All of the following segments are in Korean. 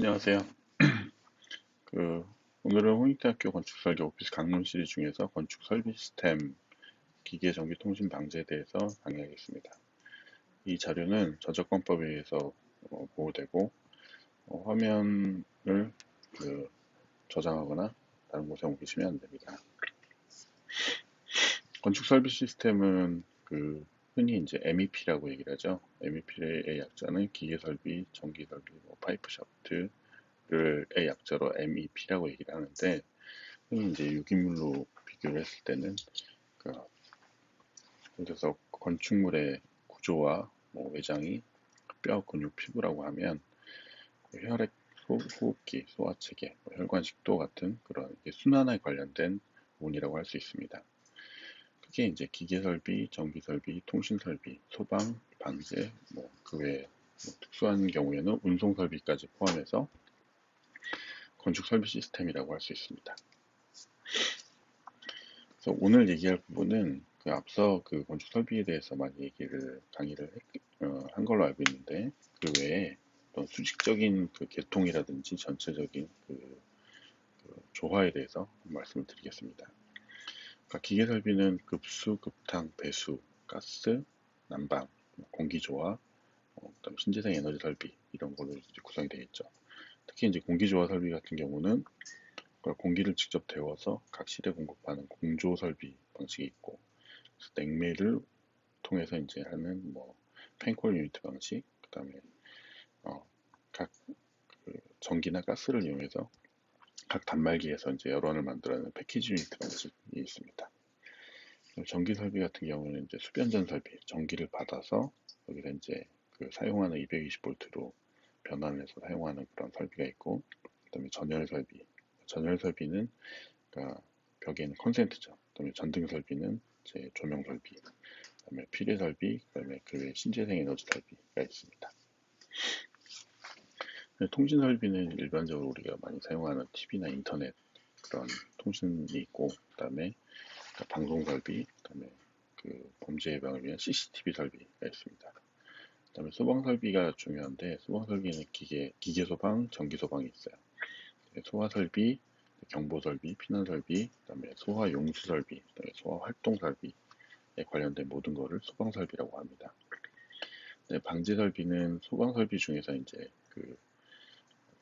안녕하세요. 그 오늘은 홍익대학교 건축설계 오피스 강론 시리즈 중에서 건축 설비 시스템 기계 전기 통신 방지에 대해서 강의하겠습니다. 이 자료는 저작권법에 의해서 보호되고 화면을 저장하거나 다른 곳에 옮기시면 안 됩니다. 건축 설비 시스템은 흔히 이제 MEP라고 얘기를 하죠. MEP의 약자는 기계 설비, 전기 설비, 파이프 샤프트 의 약자로 MEP라고 얘기를 하는데, 흔히 이제 유기물로 비교를 했을 때는 그래서 건축물의 구조와 외장이 뼈, 근육, 피부라고 하면 혈액, 호흡기, 소화체계, 혈관 식도 같은 그런 순환에 관련된 부분이라고 할 수 있습니다. 크게 이제 기계 설비, 전기 설비, 통신 설비, 소방, 방제, 그 외에 특수한 경우에는 운송 설비까지 포함해서 건축 설비 시스템이라고 할 수 있습니다. 그래서 오늘 얘기할 부분은 앞서 건축 설비에 대해서 많이 강의를 한 걸로 알고 있는데, 그 외에 어떤 수직적인 계통이라든지 전체적인 조화에 대해서 말씀을 드리겠습니다. 그러니까 기계 설비는 급수, 급탕, 배수, 가스, 난방, 공기 조화, 그다음에 신재생 에너지 설비 이런 걸로 구성이 되겠죠. 특히 이제 공기 조화 설비 같은 경우는 공기를 직접 데워서 각 실에 공급하는 공조 설비 방식이 있고, 냉매를 통해서 이제 하는 팬콜 유니트 방식, 그다음에 각 전기나 가스를 이용해서 각 단말기에서 이제 열원을 만들어내는 패키지 유니트 방식이 있습니다. 전기 설비 같은 경우는 이제 수변전 설비, 전기를 받아서 여기서 이제 사용하는 220V로 변환해서 사용하는 그런 설비가 있고, 그다음에 전열 설비, 전열 설비는 벽에는 컨센트죠. 그다음에 전등 설비는 이제 조명 설비, 그다음에 필의 설비, 그다음에 그 외에 신재생 에너지 설비가 있습니다. 통신 설비는 일반적으로 우리가 많이 사용하는 TV나 인터넷 그런 통신이 있고, 그다음에 방송 설비, 그다음에 범죄 예방을 위한 CCTV 설비가 있습니다. 그다음에 소방 설비가 중요한데, 소방 설비는 기계 소방, 전기 소방이 있어요. 소화 설비, 경보 설비, 피난 설비, 그다음에 소화 용수 설비, 그다음에 소화 활동 설비에 관련된 모든 것을 소방 설비라고 합니다. 방제 설비는 소방 설비 중에서 이제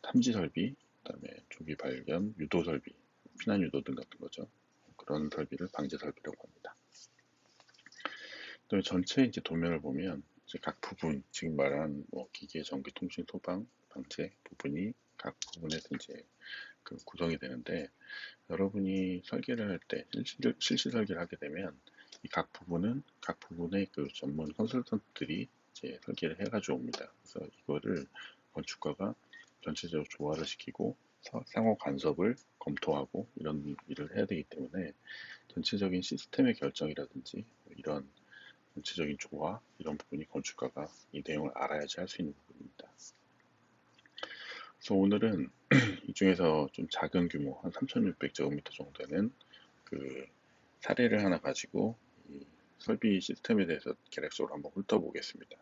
탐지 설비, 그다음에 조기 발견, 유도 설비, 피난 유도 등 같은 거죠. 그런 설비를 방제 설비라고 합니다. 그다음에 전체 이제 도면을 보면 이제 각 부분, 지금 말한 기계, 전기, 통신, 소방, 방제 부분이 각 부분에서 이제 구성이 되는데, 여러분이 설계를 할 때, 실시 설계를 하게 되면 이 각 부분은 각 부분의 전문 컨설턴트들이 이제 설계를 해가지고 옵니다. 그래서 이거를 건축가가 전체적으로 조화를 시키고 상호 간섭을 검토하고 이런 일을 해야 되기 때문에, 전체적인 시스템의 결정이라든지 이런 전체적인 조화, 이런 부분이 건축가가 이 내용을 알아야지 할 수 있는 부분입니다. 그래서 오늘은 이 중에서 좀 작은 규모, 한 3,600제곱미터 정도 되는 사례를 하나 가지고 이 설비 시스템에 대해서 계략적으로 한번 훑어보겠습니다.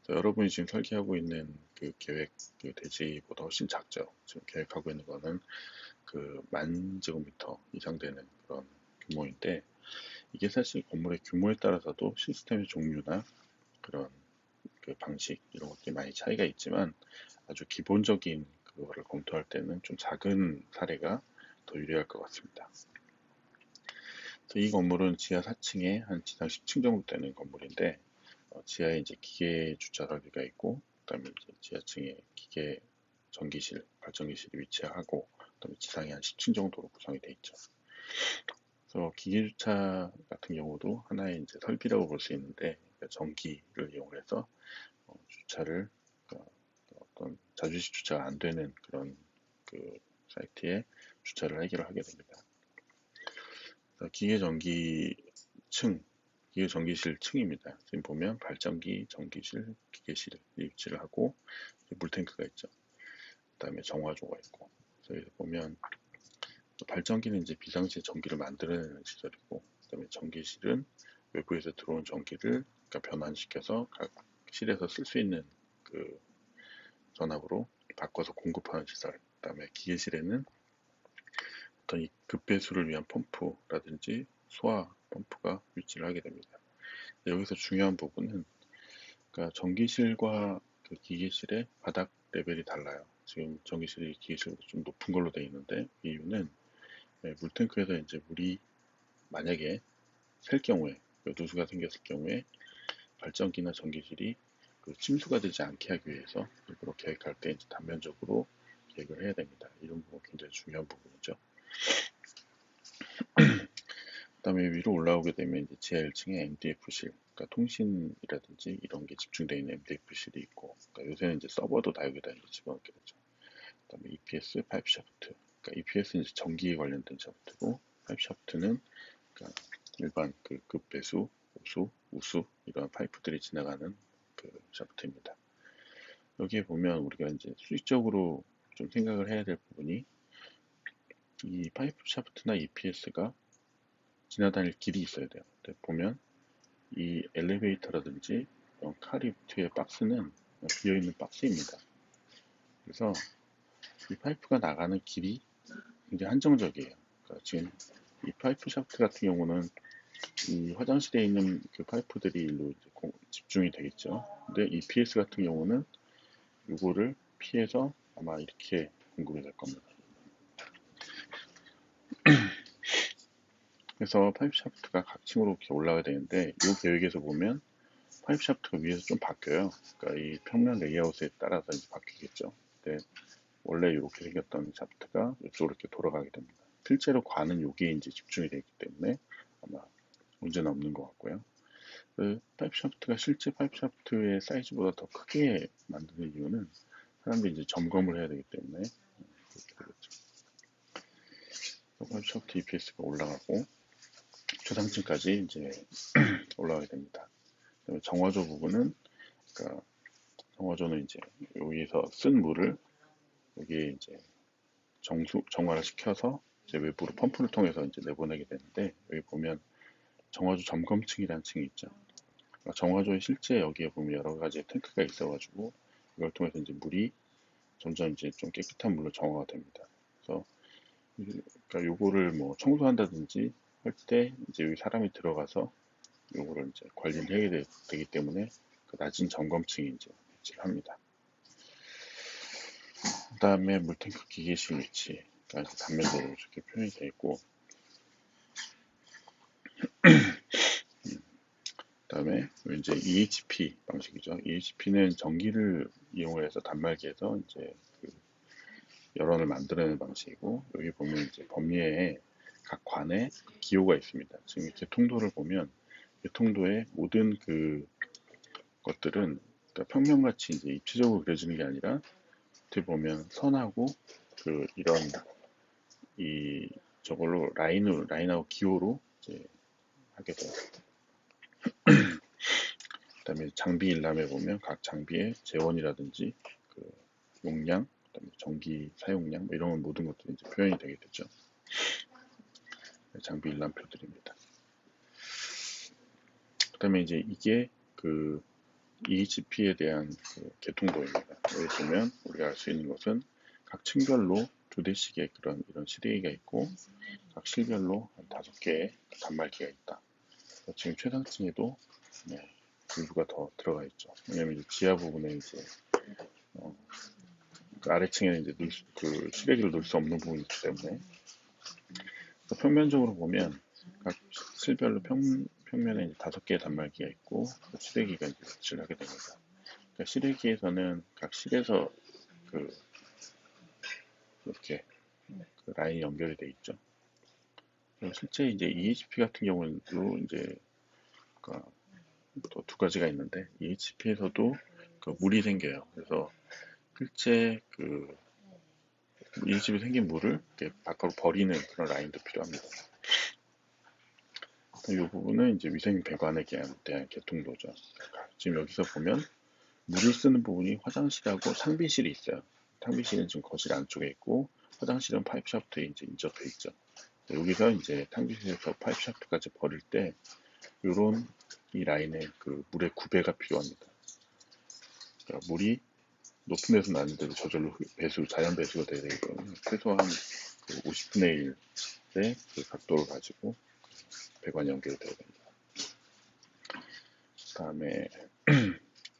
그래서 여러분이 지금 설계하고 있는 계획 대지보다 훨씬 작죠. 지금 계획하고 있는 거는 10,000제곱미터 이상 되는 그런 규모인데, 이게 사실 건물의 규모에 따라서도 시스템의 종류나 그런 방식 이런 것들이 많이 차이가 있지만, 아주 기본적인 그거를 검토할 때는 좀 작은 사례가 더 유리할 것 같습니다. 그래서 이 건물은 지하 4층에 한 지상 10층 정도 되는 건물인데, 지하에 이제 기계 주차 설비가 있고, 그다음에 이제 지하층에 기계 전기실, 발전기실이 위치하고, 그다음에 지상에 한 10층 정도로 구성이 되어 있죠. 그래서 기계 주차 같은 경우도 하나의 이제 설비라고 볼 수 있는데, 전기를 이용해서 주차를 어떤 자주식 주차가 안 되는 그런 사이트에 주차를 해결을 하게 됩니다. 기계 전기층, 기계 전기실 층입니다. 지금 보면 발전기, 전기실, 기계실이 위치를 하고, 물탱크가 있죠. 그다음에 정화조가 있고. 그래서 여기서 보면 발전기는 이제 비상시에 전기를 만들어내는 시설이고, 그다음에 전기실은 외부에서 들어온 전기를 변환시켜서 각 실에서 쓸 수 있는 전압으로 바꿔서 공급하는 시설, 그다음에 기계실에는 어떤 이 급배수를 위한 펌프라든지 소화 펌프가 위치를 하게 됩니다. 여기서 중요한 부분은 그러니까 전기실과 그 기계실의 바닥 레벨이 달라요. 지금 전기실이 기계실보다 좀 높은 걸로 되어 있는데 이유는 물탱크에서 이제 물이 만약에 셀 경우에 누수가 생겼을 경우에 발전기나 전기실이 그 침수가 되지 않게 하기 위해서 일부러 계획할 때 이제 단면적으로 계획을 해야 됩니다. 이런 부분 굉장히 중요한 부분이죠. 그다음에 위로 올라오게 되면 이제 지하 1층에 MDF실, 그러니까 통신이라든지 이런 게 집중되어 있는 MDF실이 있고, 그러니까 요새는 이제 서버도 다 여기다 이제 집어넣게 되죠. 그다음에 EPS 파이프 샤프트, 그러니까 EPS는 이제 전기에 관련된 샤프트고, 파이프 샤프트는 그러니까 일반 그 급배수, 오수, 우수 이런 파이프들이 지나가는 그 샤프트입니다. 여기에 보면 우리가 이제 수직적으로 좀 생각을 해야 될 부분이 이 파이프 샤프트나 EPS가 지나다닐 길이 있어야 돼요. 보면 이 엘리베이터라든지 카리프트의 박스는 비어있는 박스입니다. 그래서 이 파이프가 나가는 길이 굉장히 한정적이에요. 그러니까 지금 이 파이프 샤프트 같은 경우는 이 화장실에 있는 그 파이프들이 일로 집중이 되겠죠. 근데 이 PS 같은 경우는 이거를 피해서 아마 이렇게 공급이 될 겁니다. 그래서 파이프 샤프트가 각 층으로 이렇게 올라가야 되는데 이 계획에서 보면 파이프 샤프트가 위에서 좀 바뀌어요. 그러니까 이 평면 레이아웃에 따라서 이제 바뀌겠죠. 근데 원래 이렇게 생겼던 샤프트가 이쪽으로 이렇게 돌아가게 됩니다. 실제로 관은 여기에 이제 집중이 되기 때문에 아마 문제는 없는 것 같고요. 그 파이프 샤프트가 실제 파이프 샤프트의 사이즈보다 더 크게 만드는 이유는 사람들이 이제 점검을 해야 되기 때문에 그렇게 되겠죠. 파이프 샤프트 EPS가 올라가고 최상층까지 이제 올라가게 됩니다. 정화조 부분은 그러니까 정화조는 이제 여기서 쓴 물을 여기에 이제 정화를 시켜서 이제 외부로 펌프를 통해서 이제 내보내게 되는데 여기 보면 정화조 점검층이라는 층이 있죠. 그러니까 정화조에 실제 여기에 보면 여러 가지 탱크가 있어가지고 이걸 통해서 이제 물이 점점 이제 좀 깨끗한 물로 정화가 됩니다. 그래서 그러니까 요거를 뭐 청소한다든지 할 때 이제 여기 사람이 들어가서 요거를 이제 관리를 해야 되기 때문에 그 낮은 점검층이 이제 위치를 합니다. 그 다음에 물탱크 기계실 위치, 그러니까 단면적으로 이렇게 표현이 되어 있고, 그 다음에 이제 EHP 방식이죠. EHP는 전기를 이용해서 단말기에서 이제 그 열원을 만들어내는 방식이고, 여기 보면 이제 범위에 각 관에 기호가 있습니다. 지금 이렇게 통도를 보면 이 통도의 모든 그 것들은 그러니까 평면같이 이제 입체적으로 그려지는 게 아니라 어떻게 보면 선하고 그 이런 이 저걸로 라인하고 기호로 이제 하게 돼요. 그다음에 장비 일람에 보면 각 장비의 재원이라든지 그 용량, 그다음에 전기 사용량 뭐 이런 모든 것들이 이제 표현이 되게 되죠. 장비 일람표들입니다. 그다음에 이제 이게 그 EHP에 대한 그 개통도입니다. 여기 보면 우리가 알 수 있는 것은 각 층별로 2대씩의 그런 이런 시대기가 있고 각 실별로 한 5개의 단말기가 있다. 지금 최상층에도 네, 일부가 더 들어가 있죠. 왜냐면 지하 부분에 이제 그 아래층에는 이제 그 시래기를 넣을 수 없는 부분이 있기 때문에 평면적으로 보면 각 실별로 평면에 이제 5개의 단말기가 있고 그 시래기가 이제 위치를 하게 됩니다. 그러니까 시래기에서는 각 실에서 그 이렇게 그 라인이 연결이 돼 있죠. 실제 이제 EHP 같은 경우도 이제 그러니까 또 2가지가 있는데 EHP에서도 그 물이 생겨요. 그래서 실제 그 EHP에 생긴 물을 이렇게 밖으로 버리는 그런 라인도 필요합니다. 이 부분은 이제 위생 배관에 대한 개통도죠. 지금 여기서 보면 물을 쓰는 부분이 화장실하고 상비실이 있어요. 상비실은 지금 거실 안쪽에 있고 화장실은 파이프 샤프트에 이제 인접해 있죠. 여기서 이제 탕비실에서 파이프 샤프트까지 버릴 때 이런 이 라인에 그 물의 구배가 필요합니다. 그러니까 물이 높은 데서 나는데도 저절로 배수, 자연 배수가 돼야 되기 때문에 최소한 그 50분의 1의 그 각도를 가지고 배관이 연결돼야 됩니다. 그 다음에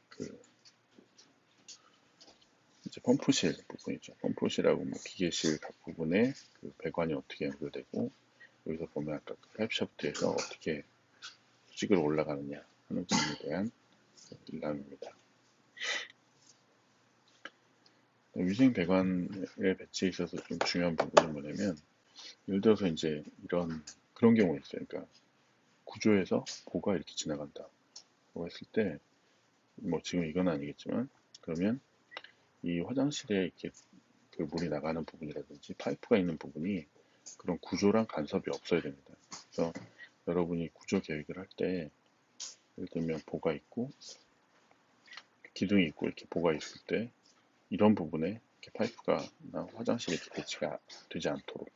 그 이제 펌프실 부분이죠. 펌프실하고 뭐 기계실 각 부분에 그 배관이 어떻게 연결되고 여기서 보면 아까 그 파이프 샤프트에서 어떻게 수직으로 올라가느냐 하는 부분에 대한 일람입니다. 위생 배관의 배치에 있어서 좀 중요한 부분이 뭐냐면 예를 들어서 이제 이런 그런 경우가 있어요. 그러니까 구조에서 보가 이렇게 지나간다. 고 했을 때 뭐 지금 이건 아니겠지만 그러면 이 화장실에 이렇게 그 물이 나가는 부분이라든지 파이프가 있는 부분이 그런 구조랑 간섭이 없어야 됩니다. 그래서 여러분이 구조 계획을 할 때 예를 들면 보가 있고 기둥이 있고 이렇게 보가 있을 때 이런 부분에 이렇게 파이프가 화장실에 이렇게 배치가 되지 않도록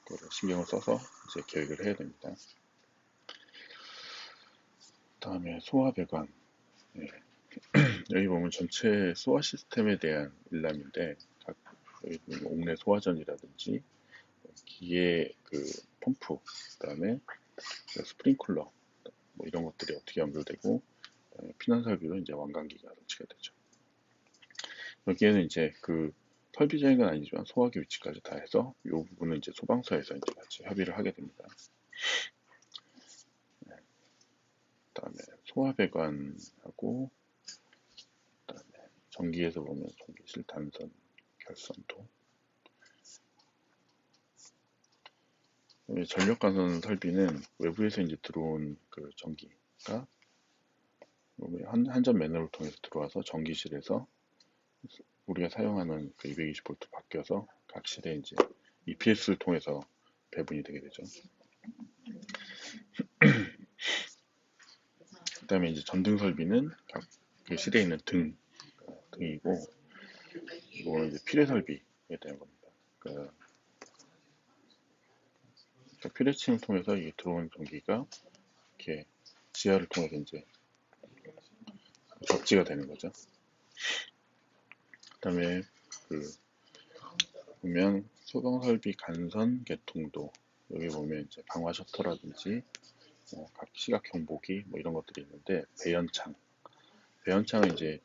그거를 신경을 써서 이제 계획을 해야 됩니다. 다음에 소화 배관. 네. 여기 보면 전체 소화 시스템에 대한 일람인데 여기 보면 옥내 소화전이라든지 기계 그 펌프, 그다음에 스프링클러 뭐 이런 것들이 어떻게 연결되고 그다음에 피난 설비로 이제 완강기가 설치가 되죠. 여기에는 이제 그 설비적인 건 아니지만 소화기 위치까지 다 해서 이 부분은 이제 소방서에서 이제 같이 협의를 하게 됩니다. 네. 그다음에 소화배관하고 그다음에 전기에서 보면 전기실 단선 결선도 전력관선 설비는 외부에서 이제 들어온 그 전기가 한전 매너를 통해서 들어와서 전기실에서 우리가 사용하는 그 220V 바뀌어서 각 실에 이제 EPS를 통해서 배분이 되게 되죠. 그다음에 이제 전등 설비는 각 그 실에 있는 등이고 이거는 이제 필해 설비에 대한 겁니다. 그러니까 필해층을 통해서 이게 들어온 전기가 이렇게 지하를 통해서 이제 접지가 되는 거죠. 그다음에 그 보면 소방 설비 간선 개통도 여기 보면 이제 방화 셔터라든지 각 시각형 보기 뭐 이런 것들이 있는데 배연창은 이제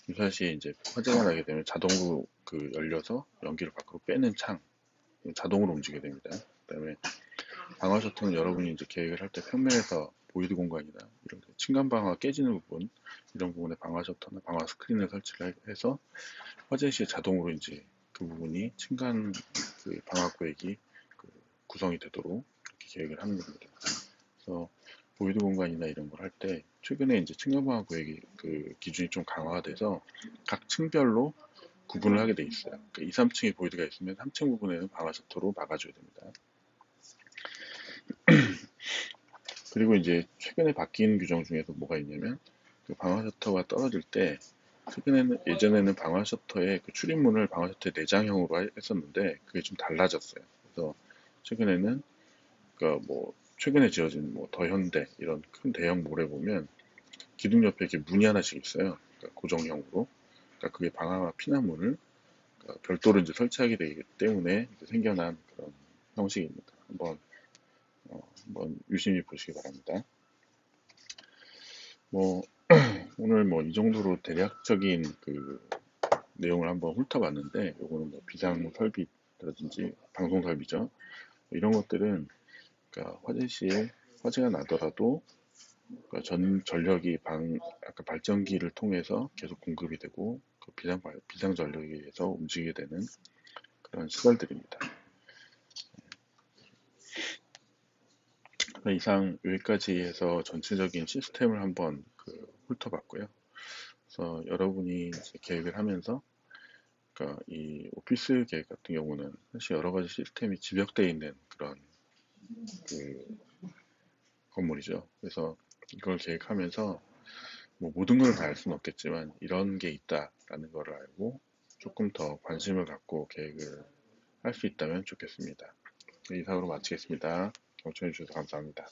유사시에 이제 화재가 나게 되면 자동으로 그 열려서 연기를 밖으로 빼는 창 자동으로 움직이게 됩니다. 그다음에 방화 셔터는 여러분이 이제 계획을 할 때 평면에서 보이드 공간이나 이런 층간 방화 깨지는 부분 이런 부분에 방화 셔터나 방화 스크린을 설치를 해서 화재 시에 자동으로 이제 그 부분이 층간 그 방화 구획이 그 구성이 되도록 이렇게 계획을 하는 겁니다. 그래서 보이드 공간이나 이런 걸 할 때 최근에 이제 층간 방화 구획이 그 기준이 좀 강화가 돼서 각 층별로 구분을 하게 돼 있어요. 그러니까 2, 3층에 보이드가 있으면 3층 부분에는 방화 셔터로 막아줘야 됩니다. 그리고 이제 최근에 바뀐 규정 중에서 뭐가 있냐면 그 방화 셔터가 떨어질 때 예전에는 방화 셔터의 그 출입문을 방화 셔터의 내장형으로 했었는데 그게 좀 달라졌어요. 그래서 최근에는 그러니까 뭐 최근에 지어진 뭐 더현대 이런 큰 대형 몰에 보면 기둥 옆에 이렇게 문이 하나씩 있어요. 그러니까 고정형으로. 그러니까 그게 방화와 피난문을 그러니까 별도로 이제 설치하게 되기 때문에 생겨난 그런 형식입니다. 한번 유심히 보시기 바랍니다. 뭐 오늘 뭐 이 정도로 대략적인 그 내용을 한번 훑어봤는데 요거는 뭐 비상 설비라든지 방송 설비죠. 이런 것들은 그러니까 화재 시에 화재가 나더라도 그러니까 전력이 아까 발전기를 통해서 계속 공급이 되고 그 비상 전력에 의해서 움직이게 되는 그런 시설들입니다. 이상 여기까지 해서 전체적인 시스템을 한번 훑어봤고요. 그래서 여러분이 이제 계획을 하면서 그러니까 이 오피스 계획 같은 경우는 사실 여러 가지 시스템이 집약되어 있는 그런 그 건물이죠. 그래서 이걸 계획하면서 뭐 모든 걸 다 알 수는 없겠지만 이런 게 있다라는 걸 알고 조금 더 관심을 갖고 계획을 할 수 있다면 좋겠습니다. 이상으로 마치겠습니다. 경청해 주셔서 감사합니다.